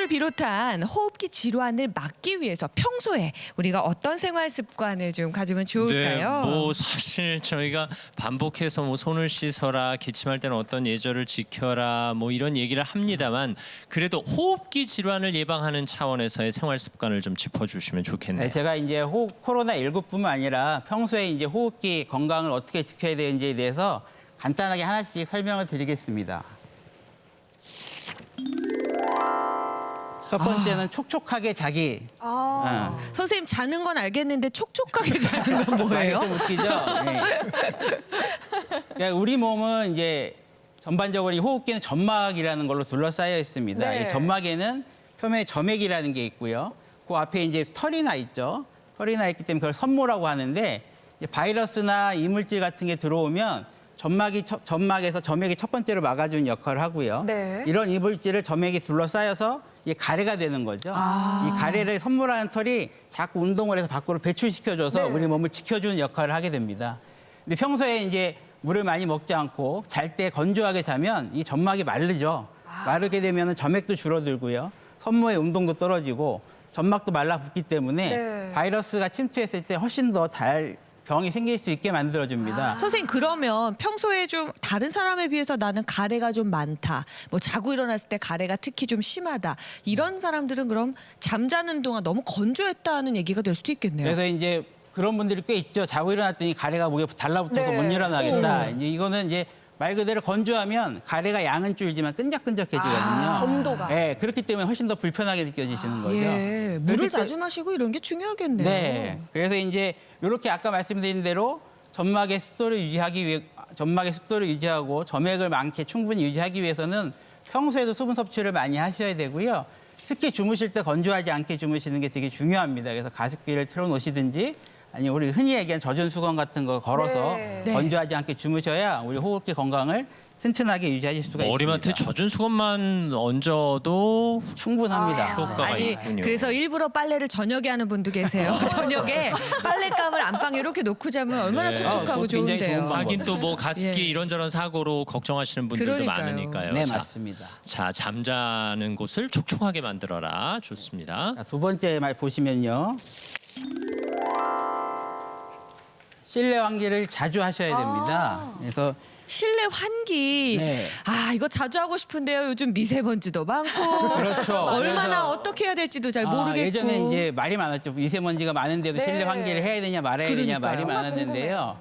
코로나를 비롯한 호흡기 질환을 막기 위해서 평소에 우리가 어떤 생활 습관을 좀 가지면 좋을까요? 네, 뭐 사실 저희가 반복해서 뭐 손을 씻어라, 기침할 때는 어떤 예절을 지켜라, 뭐 이런 얘기를 합니다만 그래도 호흡기 질환을 예방하는 차원에서의 생활 습관을 좀 짚어주시면 좋겠네요. 네, 제가 이제 코로나19뿐만 아니라 평소에 이제 호흡기 건강을 어떻게 지켜야 되는지에 대해서 간단하게 하나씩 설명을 드리겠습니다. 첫 번째는 촉촉하게 자기. 선생님 자는 건 알겠는데 촉촉하게 자는 건 뭐예요? 좀 웃기죠? 네. 그러니까 우리 몸은 이제 전반적으로 이 호흡기는 점막이라는 걸로 둘러싸여 있습니다. 네. 이 점막에는 표면에 점액이라는 게 있고요. 그 앞에 이제 털이 나 있죠. 털이 나 있기 때문에 그걸 섬모라고 하는데 이제 바이러스나 이물질 같은 게 들어오면 점막에서 점액이 첫 번째로 막아주는 역할을 하고요. 네. 이런 이물질을 점액이 둘러싸여서 이게 가래가 되는 거죠. 이 가래를 섬모라는 털이 자꾸 운동을 해서 밖으로 배출시켜줘서 네. 우리 몸을 지켜주는 역할을 하게 됩니다. 근데 평소에 이제 물을 많이 먹지 않고 잘 때 건조하게 자면 이 점막이 마르죠. 마르게 되면 점액도 줄어들고요. 섬모의 운동도 떨어지고 점막도 말라붙기 때문에 네. 바이러스가 침투했을 때 훨씬 더 병이 생길 수 있게 만들어줍니다. 선생님 그러면 평소에 좀 다른 사람에 비해서 나는 가래가 좀 많다. 뭐 자고 일어났을 때 가래가 특히 좀 심하다. 이런 사람들은 그럼 잠자는 동안 너무 건조했다는 얘기가 될 수도 있겠네요. 그래서 이제 그런 분들이 꽤 있죠. 자고 일어났더니 가래가 목에 달라붙어서 네. 못 일어나겠다. 이제 이거는 이제 말 그대로 건조하면 가래가 양은 줄지만 끈적끈적해지거든요. 점도가. 네, 그렇기 때문에 훨씬 더 불편하게 느껴지시는 거죠. 예, 물을 그렇기 자주 마시고 이런 게 중요하겠네요. 네. 그래서 이제 이렇게 아까 말씀드린 대로 점막의 습도를 유지하고 점액을 많게 충분히 유지하기 위해서는 평소에도 수분 섭취를 많이 하셔야 되고요. 특히 주무실 때 건조하지 않게 주무시는 게 되게 중요합니다. 그래서 가습기를 틀어놓으시든지 아니 우리 흔히 얘기하는 젖은 수건 같은 거 걸어서 네. 건조하지 않게 주무셔야 우리 호흡기 건강을 튼튼하게 유지하실 수가 머리맡에 있습니다. 젖은 수건만 얹어도 충분합니다. 효과가 아니 있군요. 그래서 일부러 빨래를 저녁에 하는 분도 계세요. 저녁에 빨랫감을 안방에 이렇게 놓고 자면 얼마나 네. 촉촉하고 그것도 굉장히 좋은데요. 좋은 방법. 하긴 또 뭐 가습기 예. 이런저런 사고로 걱정하시는 분들도 그러니까요. 많으니까요. 네, 자, 맞습니다. 자, 잠자는 곳을 촉촉하게 만들어라. 좋습니다. 자, 두 번째 말 보시면요. 실내 환기를 자주 하셔야 됩니다. 그래서 실내 환기. 네. 아 이거 자주 하고 싶은데요. 요즘 미세먼지도 많고. 그렇죠. 얼마나 그래서 어떻게 해야 될지도 잘 모르겠고. 예전에 이제 말이 많았죠. 미세먼지가 많은데도 네. 실내 환기를 해야 되냐 말아야 되냐 말이 그러니까요. 많았는데요.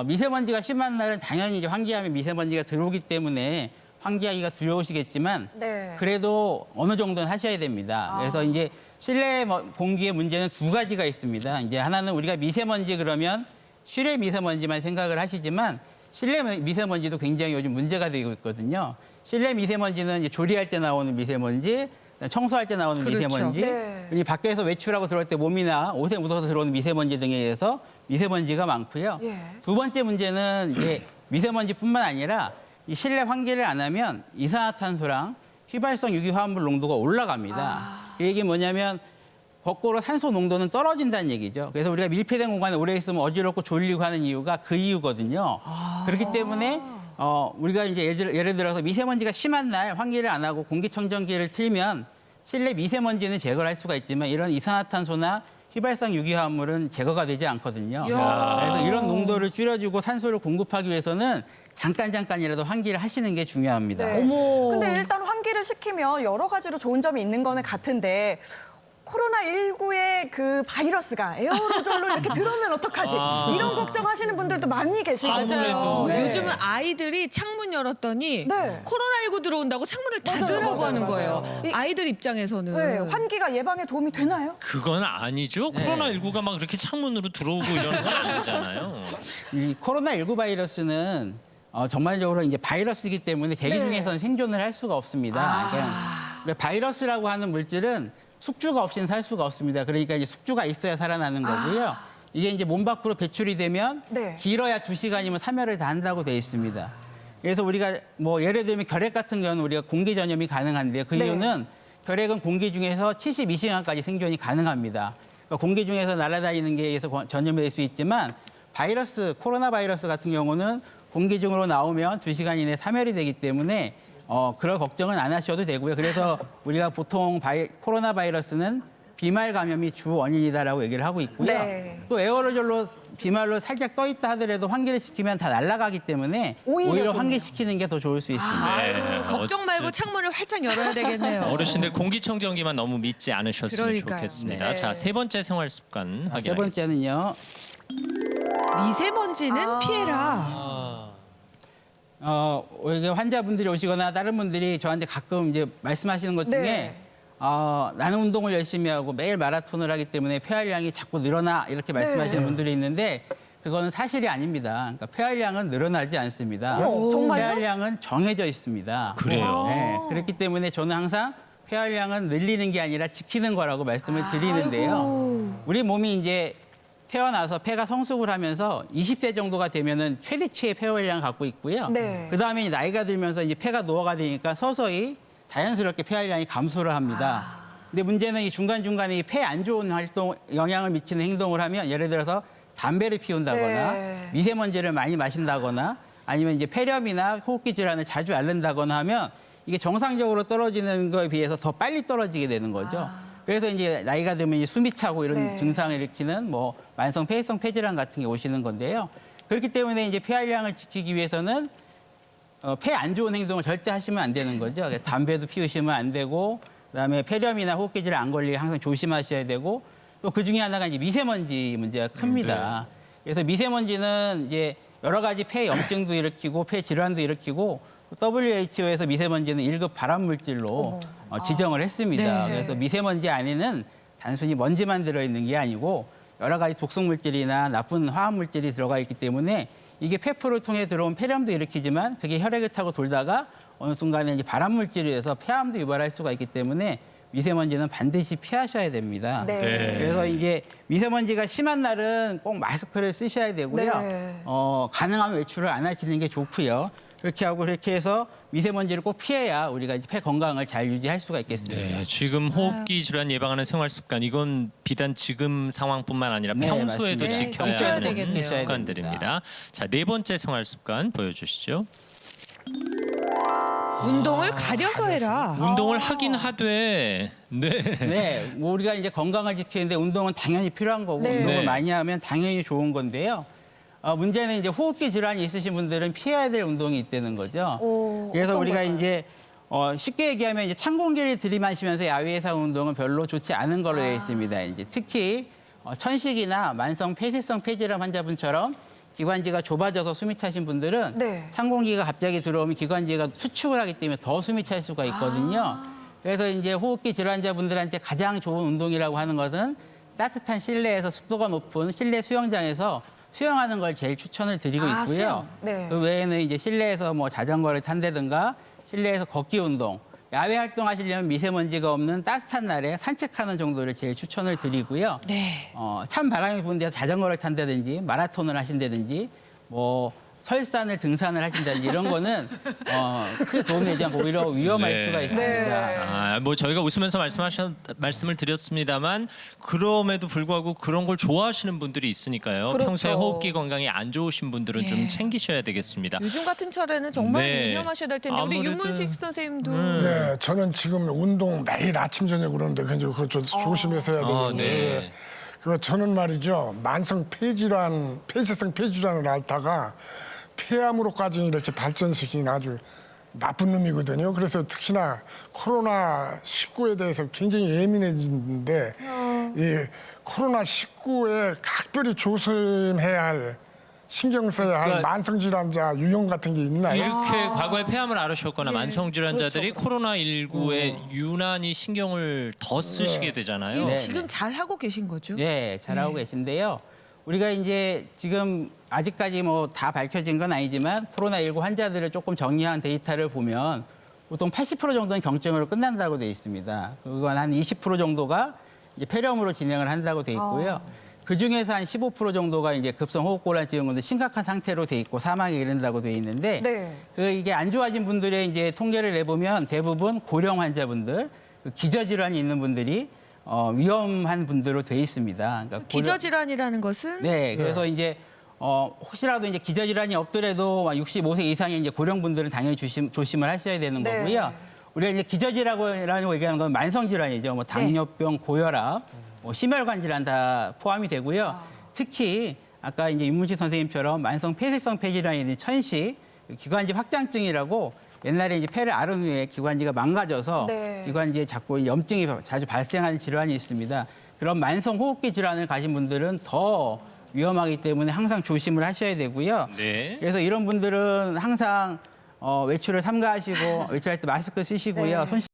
미세먼지가 심한 날은 당연히 이제 환기하면 미세먼지가 들어오기 때문에 환기하기가 두려우시겠지만 네. 그래도 어느 정도는 하셔야 됩니다. 그래서 이제 실내 공기의 문제는 두 가지가 있습니다. 이제 하나는 우리가 미세먼지 그러면 실외 미세먼지만 생각을 하시지만 실내 미세먼지도 굉장히 요즘 문제가 되고 있거든요. 실내 미세먼지는 이제 조리할 때 나오는 미세먼지, 청소할 때 나오는 그렇죠. 미세먼지, 네. 그리고 밖에서 외출하고 들어올 때 몸이나 옷에 묻어서 들어오는 미세먼지 등에 의해서 미세먼지가 많고요. 예. 두 번째 문제는 이제 미세먼지뿐만 아니라 이 실내 환기를 안 하면 이산화탄소랑 휘발성 유기화합물 농도가 올라갑니다. 그 얘기 뭐냐면 거꾸로 산소 농도는 떨어진다는 얘기죠. 그래서 우리가 밀폐된 공간에 오래 있으면 어지럽고 졸리고 하는 이유가 그 이유거든요. 그렇기 때문에 우리가 이제 예를 들어서 미세먼지가 심한 날 환기를 안 하고 공기청정기를 틀면 실내 미세먼지는 제거를 할 수가 있지만 이런 이산화탄소나 휘발성 유기화합물은 제거가 되지 않거든요. 그래서 이런 농도를 줄여주고 산소를 공급하기 위해서는 잠깐이라도 환기를 하시는 게 중요합니다. 네. 어머. 근데 일단 환기를 시키면 여러 가지로 좋은 점이 있는 거는 같은데 코로나19의 그 바이러스가 에어로졸로 이렇게 들어오면 어떡하지? 이런 걱정하시는 분들도 많이 계시거든요. 맞아요. 네. 요즘은 아이들이 창문 열었더니 네. 코로나19 들어온다고 창문을 맞아요, 닫으라고 맞아요, 하는 맞아요. 거예요. 이- 아이들 입장에서는. 네, 환기가 예방에 도움이 되나요? 그건 아니죠. 코로나19가 막 그렇게 창문으로 들어오고 이러는 건 아니잖아요. 이 코로나19 바이러스는 전반적으로 이제 바이러스이기 때문에 대기 네. 중에서는 생존을 할 수가 없습니다. 그러니까 바이러스라고 하는 물질은 숙주가 없이는 살 수가 없습니다. 그러니까 이제 숙주가 있어야 살아나는 거고요. 이게 이제 몸 밖으로 배출이 되면 네. 길어야 2시간이면 사멸을 다 한다고 되어 있습니다. 그래서 우리가 뭐 예를 들면 결핵 같은 경우는 우리가 공기 전염이 가능한데요. 그 네. 이유는 결핵은 공기 중에서 72시간까지 생존이 가능합니다. 그러니까 공기 중에서 날아다니는 게 의해서 전염이 될 수 있지만 코로나 바이러스 같은 경우는 공기 중으로 나오면 2시간 이내에 사멸이 되기 때문에 그럴 걱정은 안 하셔도 되고요. 그래서 우리가 보통 코로나 바이러스는 비말 감염이 주 원인이다라고 얘기를 하고 있고요. 네. 또 에어로졸로 비말로 살짝 떠 있다 하더라도 환기를 시키면 다 날아가기 때문에 오히려 오히려 좋네요. 환기시키는 게 더 좋을 수 있습니다. 네. 걱정 말고 창문을 활짝 열어야 되겠네요. 어르신들 공기청정기만 너무 믿지 않으셨으면 그러니까요. 좋겠습니다. 네. 자, 세 번째 생활 습관 세 확인하겠습니다. 번째는요. 미세먼지는 피해라. 이게 환자분들이 오시거나 다른 분들이 저한테 가끔 이제 말씀하시는 것 중에 네. 나는 운동을 열심히 하고 매일 마라톤을 하기 때문에 폐활량이 자꾸 늘어나 이렇게 말씀하시는 분들이 있는데 그거는 사실이 아닙니다. 그러니까 폐활량은 늘어나지 않습니다. 정말요? 폐활량은 정해져 있습니다. 그래요? 네, 그렇기 때문에 저는 항상 폐활량은 늘리는 게 아니라 지키는 거라고 말씀을 드리는데요. 우리 몸이 이제 태어나서 폐가 성숙을 하면서 20세 정도가 되면은 최대치의 폐활량을 갖고 있고요. 네. 그다음에 나이가 들면서 이제 폐가 노화가 되니까 서서히 자연스럽게 폐활량이 감소를 합니다. 근데 문제는 이 중간중간에 폐 안 좋은 활동, 영향을 미치는 행동을 하면 예를 들어서 담배를 피운다거나 네. 미세먼지를 많이 마신다거나 아니면 이제 폐렴이나 호흡기 질환을 자주 앓는다거나 하면 이게 정상적으로 떨어지는 거에 비해서 더 빨리 떨어지게 되는 거죠. 그래서 이제 나이가 들면 이제 숨이 차고 이런 네. 증상을 일으키는 뭐 만성 폐회성 폐질환 같은 게 오시는 건데요. 그렇기 때문에 이제 폐활량을 지키기 위해서는 폐 안 좋은 행동을 절대 하시면 안 되는 거죠. 그래서 담배도 피우시면 안 되고 그다음에 폐렴이나 호흡기 질환 안 걸리게 항상 조심하셔야 되고 또 그 중에 하나가 이제 미세먼지 문제가 큽니다. 그래서 미세먼지는 이제 여러 가지 폐 염증도 일으키고 폐 질환도 일으키고 WHO에서 미세먼지는 1급 발암 물질로 지정을 했습니다. 네. 그래서 미세먼지 안에는 단순히 먼지만 들어있는 게 아니고 여러 가지 독성 물질이나 나쁜 화학 물질이 들어가 있기 때문에 이게 폐포를 통해 들어온 폐렴도 일으키지만 그게 혈액을 타고 돌다가 어느 순간에 이제 발암 물질이 돼서 폐암도 유발할 수가 있기 때문에 미세먼지는 반드시 피하셔야 됩니다. 네. 그래서 이제 미세먼지가 심한 날은 꼭 마스크를 쓰셔야 되고요. 네. 가능하면 외출을 안 하시는 게 좋고요. 그렇게 하고 그렇게 해서 미세먼지를 꼭 피해야 우리가 이제 폐 건강을 잘 유지할 수가 있겠습니다. 네, 지금 호흡기 질환 예방하는 생활 습관 이건 비단 지금 상황뿐만 아니라 네, 평소에도 맞습니다. 네, 지켜야 지켜야 하는 되겠네요. 습관들입니다. 자, 네 번째 생활 습관 보여주시죠. 운동을 가려서 해라. 운동을 하긴 하되 네. 네, 뭐 우리가 이제 건강을 지키는데 운동은 당연히 필요한 거고 네. 운동을 네. 많이 하면 당연히 좋은 건데요. 문제는 이제 호흡기 질환이 있으신 분들은 피해야 될 운동이 있다는 거죠. 그래서 어떤 우리가 걸까요? 이제 쉽게 얘기하면 이제 찬 공기를 들이마시면서 야외에서 하는 운동은 별로 좋지 않은 걸로 되어 있습니다. 이제 특히 천식이나 만성 폐쇄성 폐질환 환자분처럼 기관지가 좁아져서 숨이 차신 분들은 네. 찬 공기가 갑자기 들어오면 기관지가 수축을 하기 때문에 더 숨이 찰 수가 있거든요. 그래서 이제 호흡기 질환자분들한테 가장 좋은 운동이라고 하는 것은 따뜻한 실내에서 습도가 높은 실내 수영장에서 수영하는 걸 제일 추천을 드리고 있고요. 수영. 네. 그 외에는 이제 실내에서 뭐 자전거를 탄다든가 실내에서 걷기 운동, 야외 활동하시려면 미세먼지가 없는 따뜻한 날에 산책하는 정도를 제일 추천을 드리고요. 네. 찬 바람이 부는 데서 자전거를 탄다든지 마라톤을 하신다든지 뭐 설산을 등산을 하신다든지 이런 거는 크게 도움이 되지 않고 오히려 위험할 네. 수가 있습니다. 뭐 저희가 웃으면서 말씀을 드렸습니다만 그럼에도 불구하고 그런 걸 좋아하시는 분들이 있으니까요. 그렇죠. 평소에 호흡기 건강이 안 좋으신 분들은 좀 챙기셔야 되겠습니다. 요즘 같은 철에는 정말 네. 유념하셔야 될 텐데 우리 아무래도- 윤문식 선생님도 네, 저는 지금 운동 매일 아침 저녁 그러는데 굉장히 그거 좀 조심해서 해야 되거든요. 네. 저는 말이죠 만성 폐질환, 폐쇄성 폐질환을 앓다가 폐암으로까지 이렇게 발전시킨 아주 나쁜 놈이거든요. 그래서 특히나 코로나 19에 대해서 굉장히 예민해지는데 이 코로나 19에 각별히 조심해야 할 신경 써야 할 그러니까 만성 질환자 유형 같은 게 있나요? 이렇게 과거에 폐암을 앓으셨거나 만성 질환자들이 그렇죠. 코로나19에 유난히 신경을 더 쓰시게 되잖아요. 이거 네. 지금 잘 하고 계신 거죠? 네, 잘하고 계신데요. 우리가 이제 지금 아직까지 뭐 다 밝혀진 건 아니지만 코로나19 환자들을 조금 정리한 데이터를 보면 보통 80% 정도는 경증으로 끝난다고 돼 있습니다. 그건 한 20% 정도가 이제 폐렴으로 진행을 한다고 돼 있고요. 그 중에서 한 15% 정도가 이제 급성 호흡곤란 증후군도 심각한 상태로 돼 있고 사망에 이른다고 돼 있는데 네. 이게 안 좋아진 분들의 이제 통계를 내보면 대부분 고령 환자분들, 기저질환이 있는 분들이 위험한 분들로 돼 있습니다. 그러니까 기저질환이라는 것은 네, 그래서 이제 혹시라도 이제 기저질환이 없더라도 65세 이상의 이제 고령분들은 당연히 조심을 하셔야 되는 네. 거고요. 우리가 이제 기저질환이라고 얘기하는 건 만성질환이죠. 뭐 당뇨병, 고혈압, 뭐 심혈관 질환 다 포함이 되고요. 특히 아까 이제 윤문식 선생님처럼 만성 폐쇄성 폐질환이 천식, 기관지 확장증이라고 옛날에 이제 폐를 앓은 후에 기관지가 망가져서 네. 기관지에 자꾸 염증이 자주 발생하는 질환이 있습니다. 그런 만성 호흡기 질환을 가진 분들은 더 위험하기 때문에 항상 조심을 하셔야 되고요. 네. 그래서 이런 분들은 항상 외출을 삼가하시고 외출할 때 마스크 쓰시고요. 네. 손